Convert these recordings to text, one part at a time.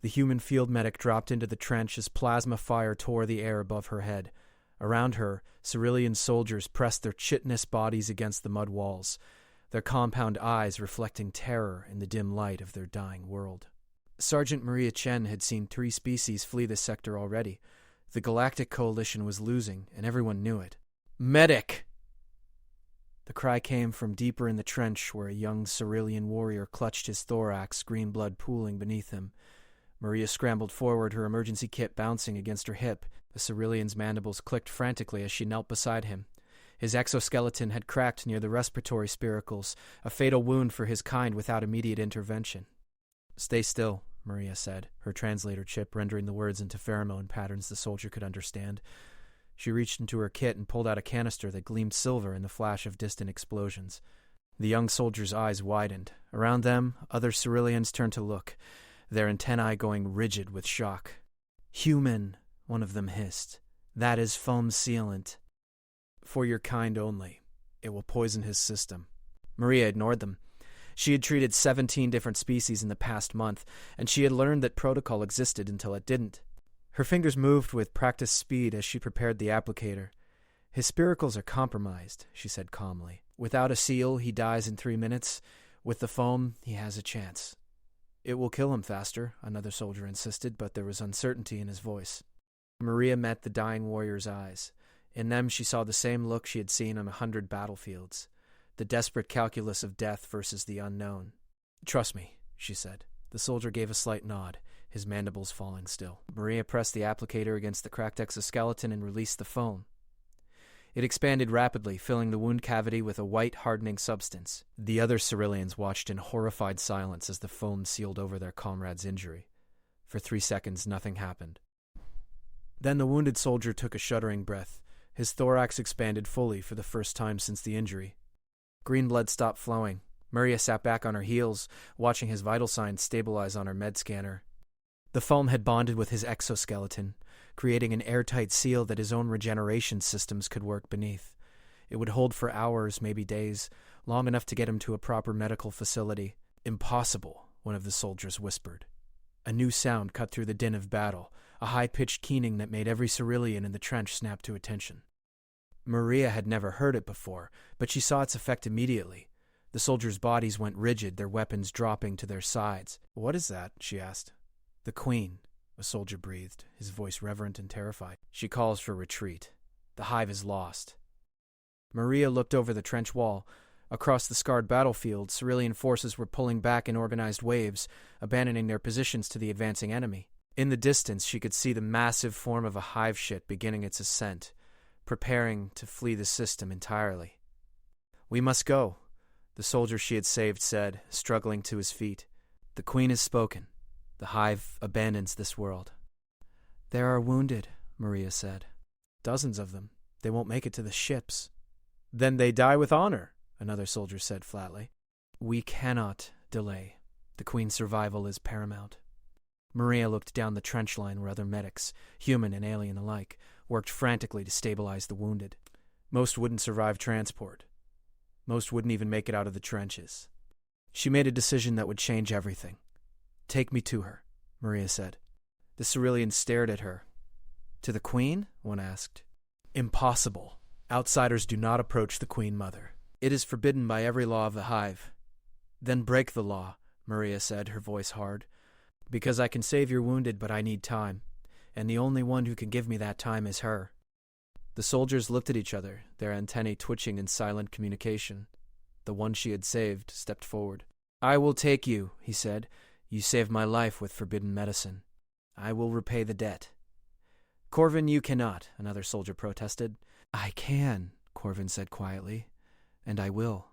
The human field medic dropped into the trench as plasma fire tore the air above her head. Around her, Cerulean soldiers pressed their chitinous bodies against the mud walls, their compound eyes reflecting terror in the dim light of their dying world. Sergeant Maria Chen had seen 3 species flee the sector already. The Galactic Coalition was losing, and everyone knew it. "Medic!" The cry came from deeper in the trench, where a young Cerulean warrior clutched his thorax, green blood pooling beneath him. Maria scrambled forward, her emergency kit bouncing against her hip. The Cerulean's mandibles clicked frantically as she knelt beside him. His exoskeleton had cracked near the respiratory spiracles, a fatal wound for his kind without immediate intervention. "Stay still," Maria said, her translator chip rendering the words into pheromone patterns the soldier could understand. She reached into her kit and pulled out a canister that gleamed silver in the flash of distant explosions. The young soldier's eyes widened. Around them, other Ceruleans turned to look, their antennae going rigid with shock. "Human," one of them hissed. "That is foam sealant." "For your kind only. It will poison his system." Maria ignored them. She had treated 17 different species in the past month, and she had learned that protocol existed until it didn't. Her fingers moved with practiced speed as she prepared the applicator. "His spiracles are compromised," she said calmly. "Without a seal, he dies in 3 minutes. With the foam, he has a chance." "It will kill him faster," another soldier insisted, but there was uncertainty in his voice. Maria met the dying warrior's eyes. In them she saw the same look she had seen on 100 battlefields, the desperate calculus of death versus the unknown. "Trust me," she said. The soldier gave a slight nod, his mandibles falling still. Maria pressed the applicator against the cracked exoskeleton and released the foam. It expanded rapidly, filling the wound cavity with a white, hardening substance. The other Ceruleans watched in horrified silence as the foam sealed over their comrade's injury. For 3 seconds, nothing happened. Then the wounded soldier took a shuddering breath. His thorax expanded fully for the first time since the injury. Green blood stopped flowing. Maria sat back on her heels, watching his vital signs stabilize on her med scanner. The foam had bonded with his exoskeleton, creating an airtight seal that his own regeneration systems could work beneath. It would hold for hours, maybe days, long enough to get him to a proper medical facility. "Impossible," one of the soldiers whispered. A new sound cut through the din of battle, a high-pitched keening that made every Cerulean in the trench snap to attention. Maria had never heard it before, but she saw its effect immediately. The soldiers' bodies went rigid, their weapons dropping to their sides. "What is that?" she asked. "The Queen," a soldier breathed, his voice reverent and terrified. "She calls for retreat. The hive is lost." Maria looked over the trench wall. Across the scarred battlefield, Cerulean forces were pulling back in organized waves, abandoning their positions to the advancing enemy. In the distance, she could see the massive form of a hive ship beginning its ascent, preparing to flee the system entirely. "We must go," the soldier she had saved said, struggling to his feet. "The Queen has spoken. The hive abandons this world." "There are wounded," Maria said. "Dozens of them. They won't make it to the ships." "Then they die with honor," another soldier said flatly. "We cannot delay. The Queen's survival is paramount." Maria looked down the trench line where other medics, human and alien alike, worked frantically to stabilize the wounded. Most wouldn't survive transport. Most wouldn't even make it out of the trenches. She made a decision that would change everything. "Take me to her," Maria said. The Ceruleans stared at her. "To the Queen?" one asked. "Impossible. Outsiders do not approach the Queen Mother. It is forbidden by every law of the hive." "Then break the law," Maria said, her voice hard. "Because I can save your wounded, but I need time. And the only one who can give me that time is her." The soldiers looked at each other, their antennae twitching in silent communication. The one she had saved stepped forward. "I will take you," he said. "You saved my life with forbidden medicine. I will repay the debt." "Corvin, you cannot," another soldier protested. "I can," Corvin said quietly. "And I will."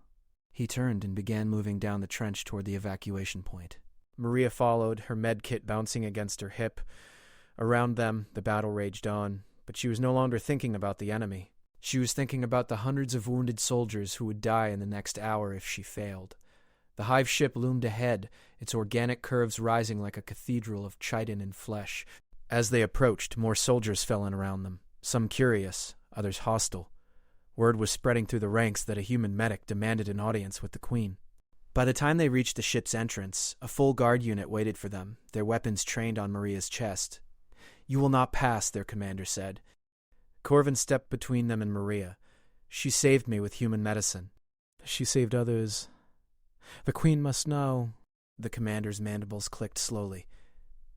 He turned and began moving down the trench toward the evacuation point. Maria followed, her med kit bouncing against her hip. Around them, the battle raged on, but she was no longer thinking about the enemy. She was thinking about the hundreds of wounded soldiers who would die in the next hour if she failed. The hive ship loomed ahead, its organic curves rising like a cathedral of chitin and flesh. As they approached, more soldiers fell in around them, some curious, others hostile. Word was spreading through the ranks that a human medic demanded an audience with the Queen. By the time they reached the ship's entrance, a full guard unit waited for them, their weapons trained on Maria's chest. "You will not pass," their commander said. Corvin stepped between them and Maria. "She saved me with human medicine. She saved others. The Queen must know." The commander's mandibles clicked slowly.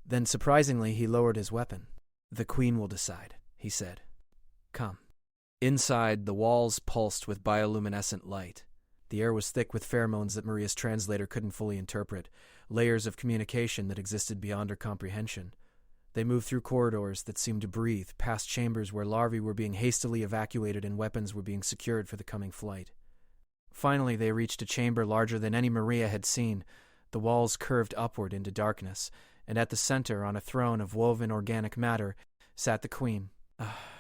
Then, surprisingly, he lowered his weapon. "The Queen will decide," he said. "Come." Inside, the walls pulsed with bioluminescent light. The air was thick with pheromones that Maria's translator couldn't fully interpret, layers of communication that existed beyond her comprehension. They moved through corridors that seemed to breathe, past chambers where larvae were being hastily evacuated and weapons were being secured for the coming flight. Finally, they reached a chamber larger than any Maria had seen. The walls curved upward into darkness, and at the center, on a throne of woven organic matter, sat the Queen.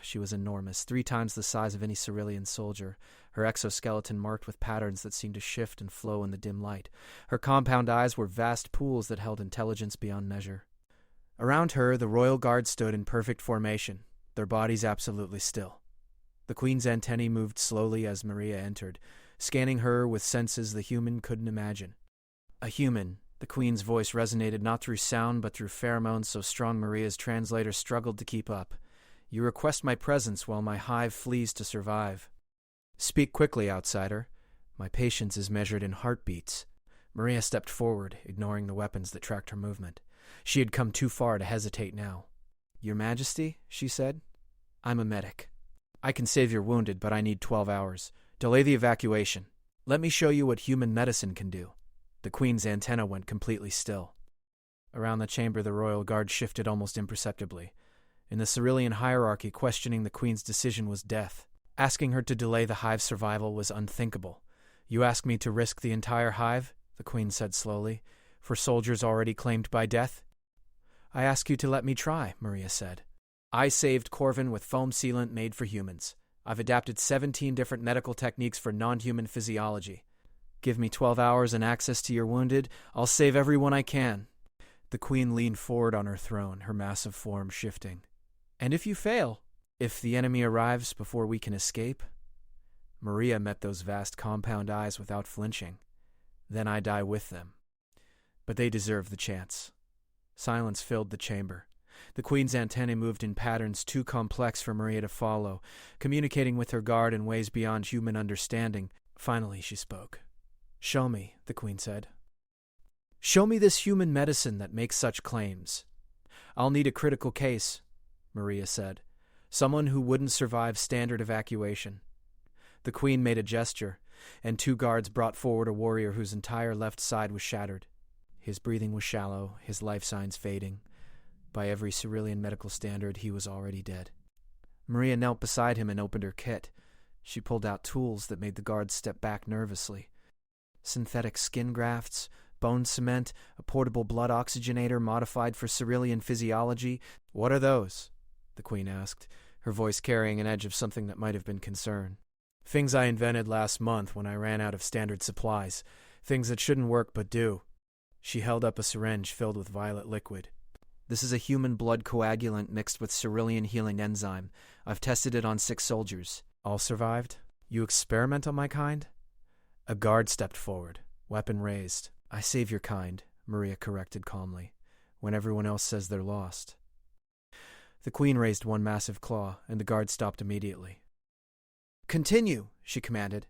She was enormous, 3 times the size of any Cerulean soldier, her exoskeleton marked with patterns that seemed to shift and flow in the dim light. Her compound eyes were vast pools that held intelligence beyond measure. Around her, the royal guard stood in perfect formation, their bodies absolutely still. The Queen's antennae moved slowly as Maria entered, scanning her with senses the human couldn't imagine. A human, the Queen's voice resonated not through sound but through pheromones so strong Maria's translator struggled to keep up. "You request my presence while my hive flees to survive. Speak quickly, outsider. My patience is measured in heartbeats." Maria stepped forward, ignoring the weapons that tracked her movement. She had come too far to hesitate now. "Your Majesty," she said, "I'm a medic. I can save your wounded, but I need 12 hours. Delay the evacuation. Let me show you what human medicine can do." The Queen's antenna went completely still. Around the chamber, the royal guard shifted almost imperceptibly. In the Cerulean hierarchy, questioning the Queen's decision was death. Asking her to delay the hive's survival was unthinkable. "You ask me to risk the entire hive," the Queen said slowly, "for soldiers already claimed by death?" "I ask you to let me try," Maria said. "I saved Corvin with foam sealant made for humans. I've adapted 17 different medical techniques for non-human physiology. Give me 12 hours and access to your wounded, I'll save everyone I can." The Queen leaned forward on her throne, her massive form shifting. "And if you fail? If the enemy arrives before we can escape?" Maria met those vast compound eyes without flinching. "Then I die with them. But they deserve the chance." Silence filled the chamber. The Queen's antennae moved in patterns too complex for Maria to follow, communicating with her guard in ways beyond human understanding. Finally, she spoke. "Show me," the Queen said. "Show me this human medicine that makes such claims." "I'll need a critical case," Maria said. "Someone who wouldn't survive standard evacuation." The Queen made a gesture, and 2 guards brought forward a warrior whose entire left side was shattered. His breathing was shallow, his life signs fading. By every Cerulean medical standard, he was already dead. Maria knelt beside him and opened her kit. She pulled out tools that made the guards step back nervously. Synthetic skin grafts, bone cement, a portable blood oxygenator modified for Cerulean physiology. "What are those?" the Queen asked, her voice carrying an edge of something that might have been concern. "Things I invented last month when I ran out of standard supplies. Things that shouldn't work but do." She held up a syringe filled with violet liquid. "This is a human blood coagulant mixed with Cerulean healing enzyme. I've tested it on 6 soldiers. All survived? You experiment on my kind?" A guard stepped forward, weapon raised. "I save your kind," Maria corrected calmly, "when everyone else says they're lost." The Queen raised one massive claw, and the guard stopped immediately. "Continue," she commanded.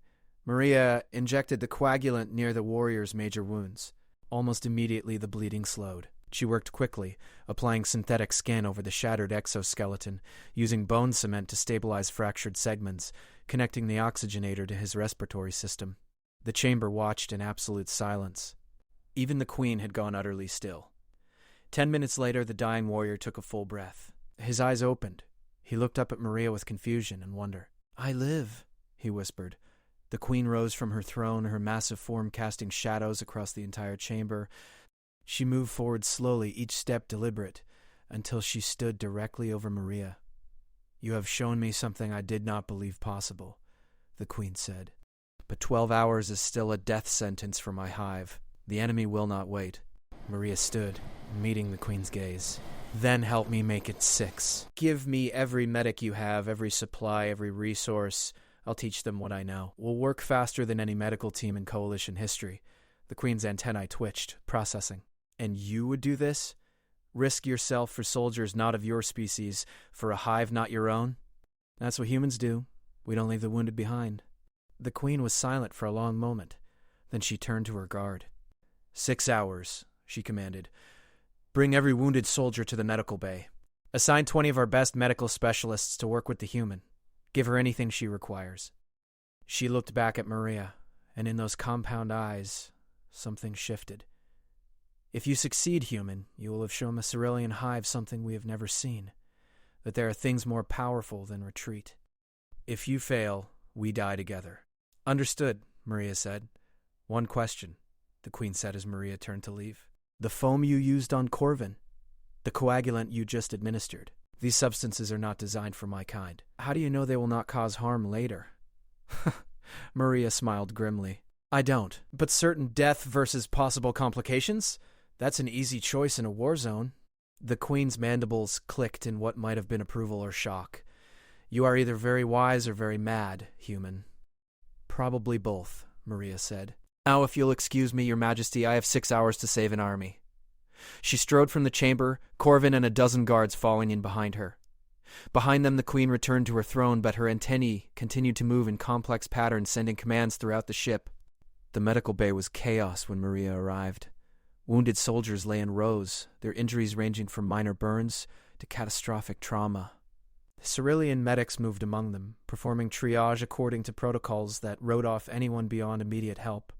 Maria injected the coagulant near the warrior's major wounds. Almost immediately the bleeding slowed. She worked quickly, applying synthetic skin over the shattered exoskeleton, using bone cement to stabilize fractured segments, connecting the oxygenator to his respiratory system. The chamber watched in absolute silence. Even the Queen had gone utterly still. 10 minutes later, the dying warrior took a full breath. His eyes opened. He looked up at Maria with confusion and wonder. "I live," he whispered. The Queen rose from her throne, her massive form casting shadows across the entire chamber. She moved forward slowly, each step deliberate, until she stood directly over Maria. "You have shown me something I did not believe possible," the Queen said. "But 12 hours is still a death sentence for my hive. The enemy will not wait." Maria stood, meeting the Queen's gaze. "Then help me make it 6. Give me every medic you have, every supply, every resource. I'll teach them what I know. We'll work faster than any medical team in Coalition history. The Queen's antennae twitched, processing. And you would do this? Risk yourself for soldiers not of your species, for a hive not your own? That's what humans do. We don't leave the wounded behind. The Queen was silent for a long moment. Then she turned to her guard. 6 hours, she commanded. Bring every wounded soldier to the medical bay. Assign 20 of our best medical specialists to work with the human. Give her anything she requires. She looked back at Maria, and in those compound eyes, something shifted. If you succeed, human, you will have shown the Cerulean hive something we have never seen, that there are things more powerful than retreat. If you fail, we die together. Understood, Maria said. One question, the Queen said as Maria turned to leave. The foam you used on Corvin, the coagulant you just administered. These substances are not designed for my kind. How do you know they will not cause harm later? Maria smiled grimly. I don't. But certain death versus possible complications? That's an easy choice in a war zone. The Queen's mandibles clicked in what might have been approval or shock. You are either very wise or very mad, human. Probably both, Maria said. Now, if you'll excuse me, Your Majesty, I have 6 hours to save an army. She strode from the chamber, Corvin and a dozen guards following in behind her. Behind them, the Queen returned to her throne, but her antennae continued to move in complex patterns, sending commands throughout the ship. The medical bay was chaos when Maria arrived. Wounded soldiers lay in rows, their injuries ranging from minor burns to catastrophic trauma. Cerulean medics moved among them, performing triage according to protocols that wrote off anyone beyond immediate help.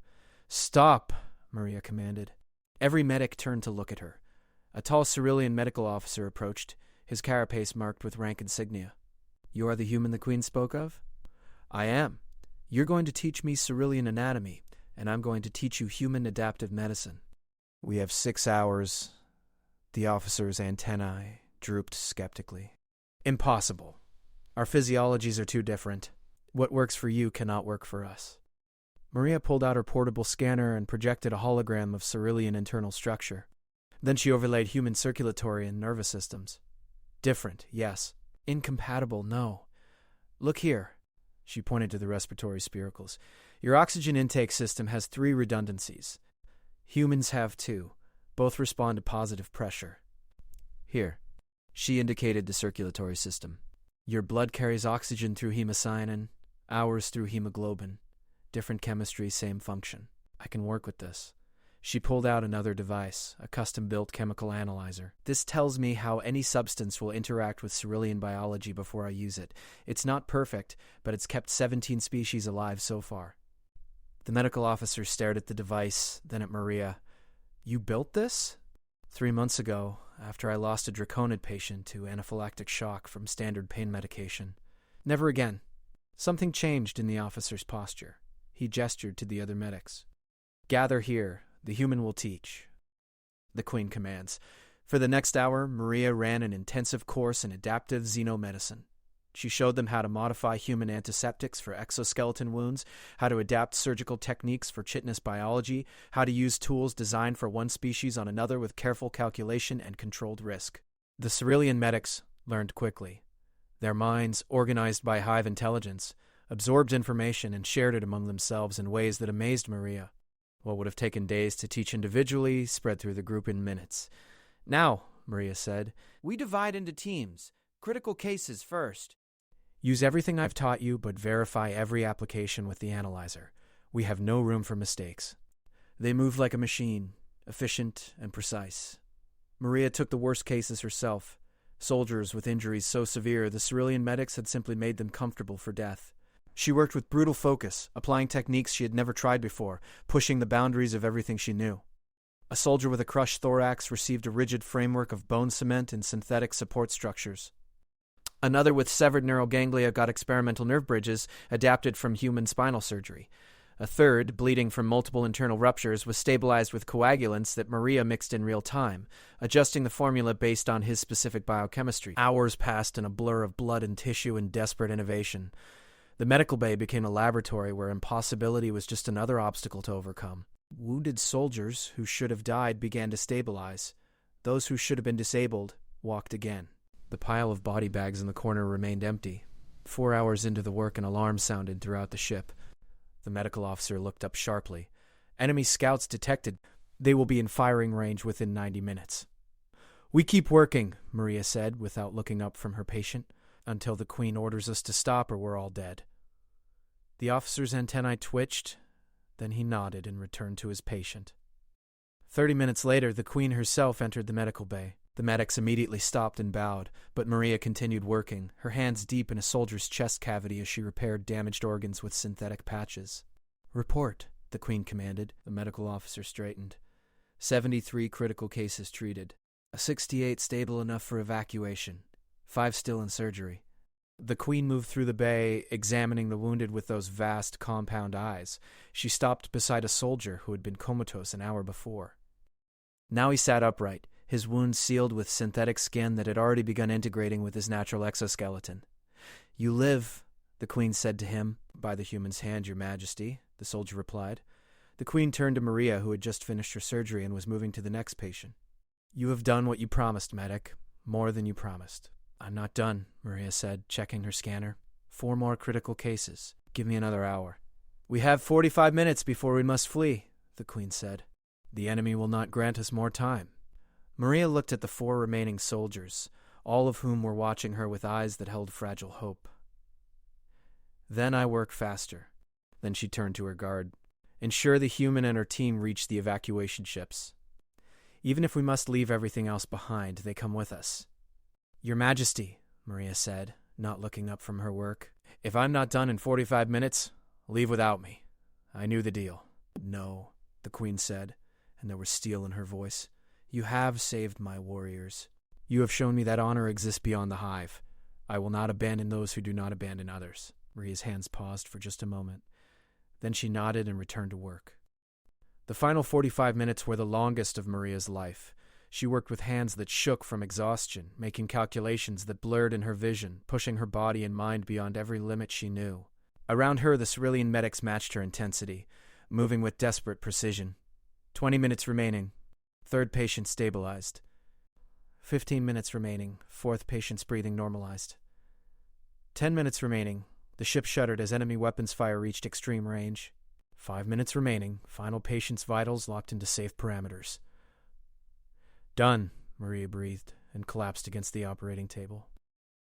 Stop, Maria commanded. Every medic turned to look at her. A tall Cerulean medical officer approached, his carapace marked with rank insignia. You are the human the Queen spoke of? I am. You're going to teach me Cerulean anatomy, and I'm going to teach you human adaptive medicine. We have 6 hours. The officer's antennae drooped skeptically. Impossible. Our physiologies are too different. What works for you cannot work for us. Maria pulled out her portable scanner and projected a hologram of Cerulean internal structure. Then she overlaid human circulatory and nervous systems. Different, yes. Incompatible, no. Look here. She pointed to the respiratory spiracles. Your oxygen intake system has 3 redundancies. Humans have 2. Both respond to positive pressure. Here. She indicated the circulatory system. Your blood carries oxygen through hemocyanin, ours through hemoglobin. Different chemistry, same function. I can work with this. She pulled out another device, a custom-built chemical analyzer. This tells me how any substance will interact with Cerulean biology before I use it. It's not perfect, but it's kept 17 species alive so far. The medical officer stared at the device, then at Maria. You built this? 3 months ago, after I lost a Draconid patient to anaphylactic shock from standard pain medication. Never again. Something changed in the officer's posture. He gestured to the other medics. Gather here. The human will teach. The Queen commands. For the next hour, Maria ran an intensive course in adaptive xenomedicine. She showed them how to modify human antiseptics for exoskeleton wounds, how to adapt surgical techniques for chitinous biology, how to use tools designed for one species on another with careful calculation and controlled risk. The Cerulean medics learned quickly. Their minds, organized by hive intelligence, absorbed information and shared it among themselves in ways that amazed Maria. What would have taken days to teach individually spread through the group in minutes. Now, Maria said, we divide into teams. Critical cases first. Use everything I've taught you, but verify every application with the analyzer. We have no room for mistakes. They move like a machine, efficient and precise. Maria took the worst cases herself. Soldiers with injuries so severe, the Cerulean medics had simply made them comfortable for death. She worked with brutal focus, applying techniques she had never tried before, pushing the boundaries of everything she knew. A soldier with a crushed thorax received a rigid framework of bone cement and synthetic support structures. Another with severed neural ganglia got experimental nerve bridges adapted from human spinal surgery. A third, bleeding from multiple internal ruptures, was stabilized with coagulants that Maria mixed in real time, adjusting the formula based on his specific biochemistry. Hours passed in a blur of blood and tissue and desperate innovation. The medical bay became a laboratory where impossibility was just another obstacle to overcome. Wounded soldiers who should have died began to stabilize. Those who should have been disabled walked again. The pile of body bags in the corner remained empty. 4 hours into the work, an alarm sounded throughout the ship. The medical officer looked up sharply. Enemy scouts detected. They will be in firing range within 90 minutes. We keep working, Maria said, without looking up from her patient, until the Queen orders us to stop or we're all dead. The officer's antennae twitched, then he nodded and returned to his patient. 30 minutes later, the Queen herself entered the medical bay. The medics immediately stopped and bowed, but Maria continued working, her hands deep in a soldier's chest cavity as she repaired damaged organs with synthetic patches. Report, the Queen commanded. The medical officer straightened. 73 critical cases treated. 68 stable enough for evacuation. 5 still in surgery. The Queen moved through the bay, examining the wounded with those vast compound eyes. She stopped beside a soldier who had been comatose an hour before. Now he sat upright, his wounds sealed with synthetic skin that had already begun integrating with his natural exoskeleton. You live, the Queen said to him. By the human's hand, Your Majesty, the soldier replied. The Queen turned to Maria, who had just finished her surgery and was moving to the next patient. You have done what you promised, medic. More than you promised. I'm not done, Maria said, checking her scanner. 4 more critical cases. Give me another hour. We have 45 minutes before we must flee, the Queen said. The enemy will not grant us more time. Maria looked at the 4 remaining soldiers, all of whom were watching her with eyes that held fragile hope. Then I work faster. Then she turned to her guard. Ensure the human and her team reach the evacuation ships. Even if we must leave everything else behind, they come with us. Your Majesty, Maria said, not looking up from her work. If I'm not done in 45 minutes, leave without me. I knew the deal. No, the Queen said, and there was steel in her voice. You have saved my warriors. You have shown me that honor exists beyond the hive. I will not abandon those who do not abandon others. Maria's hands paused for just a moment. Then she nodded and returned to work. The final 45 minutes were the longest of Maria's life. She worked with hands that shook from exhaustion, making calculations that blurred in her vision, pushing her body and mind beyond every limit she knew. Around her, the Cerulean medics matched her intensity, moving with desperate precision. 20 minutes remaining. 3rd patient stabilized. 15 minutes remaining. 4th patient's breathing normalized. 10 minutes remaining. The ship shuddered as enemy weapons fire reached extreme range. 5 minutes remaining. Final patient's vitals locked into safe parameters. Done, Maria breathed and collapsed against the operating table.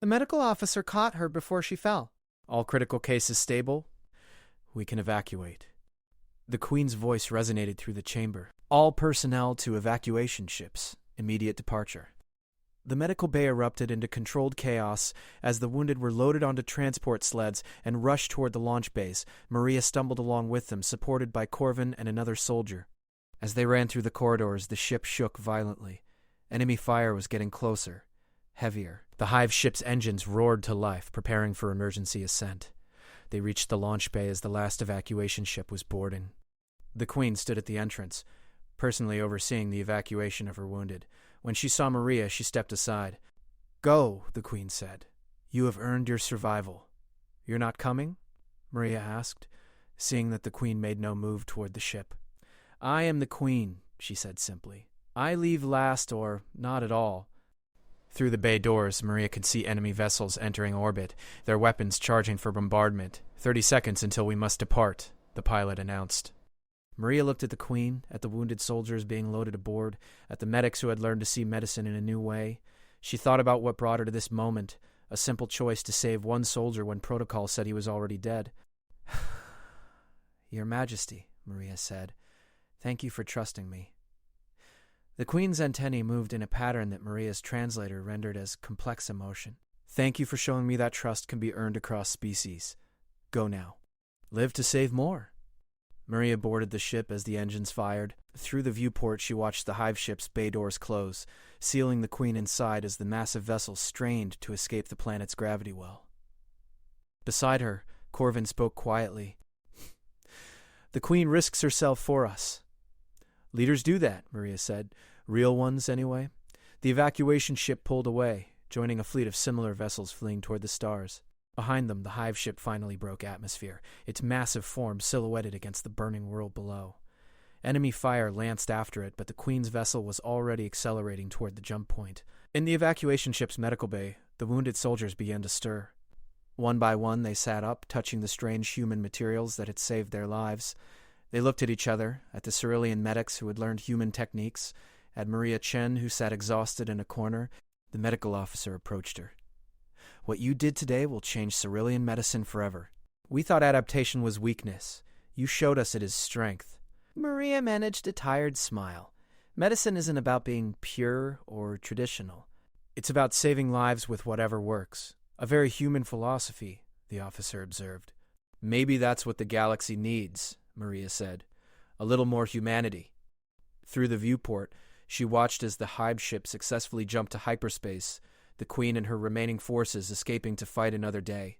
The medical officer caught her before she fell. All critical cases stable. We can evacuate. The Queen's voice resonated through the chamber. All personnel to evacuation ships. Immediate departure. The medical bay erupted into controlled chaos as the wounded were loaded onto transport sleds and rushed toward the launch bays. Maria stumbled along with them, supported by Corvin and another soldier. As they ran through the corridors, the ship shook violently. Enemy fire was getting closer, heavier. The hive ship's engines roared to life, preparing for emergency ascent. They reached the launch bay as the last evacuation ship was boarding. The Queen stood at the entrance, personally overseeing the evacuation of her wounded. When she saw Maria, she stepped aside. Go, the Queen said. You have earned your survival. You're not coming? Maria asked, seeing that the Queen made no move toward the ship. I am the Queen, she said simply. I leave last or not at all. Through the bay doors, Maria could see enemy vessels entering orbit, their weapons charging for bombardment. 30 seconds until we must depart, the pilot announced. Maria looked at the Queen, at the wounded soldiers being loaded aboard, at the medics who had learned to see medicine in a new way. She thought about what brought her to this moment, a simple choice to save one soldier when protocol said he was already dead. Your Majesty, Maria said, thank you for trusting me. The Queen's antennae moved in a pattern that Maria's translator rendered as complex emotion. Thank you for showing me that trust can be earned across species. Go now. Live to save more. Maria boarded the ship as the engines fired. Through the viewport, she watched the hive ship's bay doors close, sealing the Queen inside as the massive vessel strained to escape the planet's gravity well. Beside her, Corvin spoke quietly. The Queen risks herself for us. Leaders do that, Maria said. Real ones, anyway. The evacuation ship pulled away, joining a fleet of similar vessels fleeing toward the stars. Behind them, the hive ship finally broke atmosphere, its massive form silhouetted against the burning world below. Enemy fire lanced after it, but the Queen's vessel was already accelerating toward the jump point. In the evacuation ship's medical bay, the wounded soldiers began to stir. One by one, they sat up, touching the strange human materials that had saved their lives. They looked at each other, at the Cerulean medics who had learned human techniques, at Maria Chen, who sat exhausted in a corner. The medical officer approached her. "What you did today will change Cerulean medicine forever. We thought adaptation was weakness. You showed us it is strength." Maria managed a tired smile. Medicine isn't about being pure or traditional. It's about saving lives with whatever works. A very human philosophy, the officer observed. "Maybe that's what the galaxy needs," Maria said. "A little more humanity." Through the viewport, she watched as the hive ship successfully jumped to hyperspace, the Queen and her remaining forces escaping to fight another day.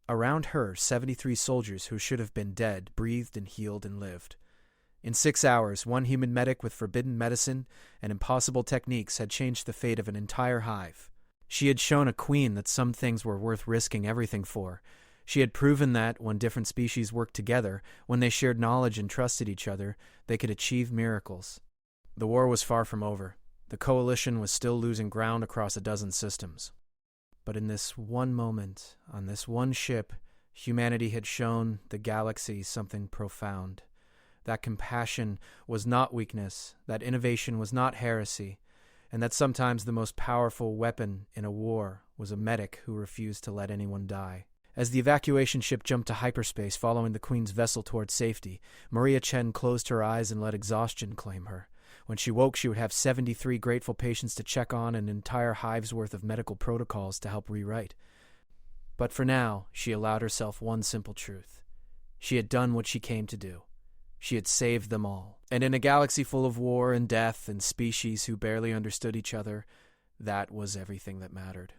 Around her, 73 soldiers who should have been dead breathed and healed and lived. In 6 hours, one human medic with forbidden medicine and impossible techniques had changed the fate of an entire hive. She had shown a queen that some things were worth risking everything for. She had proven that, when different species worked together, when they shared knowledge and trusted each other, they could achieve miracles. The war was far from over. The coalition was still losing ground across a dozen systems. But in this one moment, on this one ship, humanity had shown the galaxy something profound. That compassion was not weakness, that innovation was not heresy, and that sometimes the most powerful weapon in a war was a medic who refused to let anyone die. As the evacuation ship jumped to hyperspace following the Queen's vessel towards safety, Maria Chen closed her eyes and let exhaustion claim her. When she woke, she would have 73 grateful patients to check on and an entire hive's worth of medical protocols to help rewrite. But for now, she allowed herself one simple truth. She had done what she came to do. She had saved them all. And in a galaxy full of war and death and species who barely understood each other, that was everything that mattered.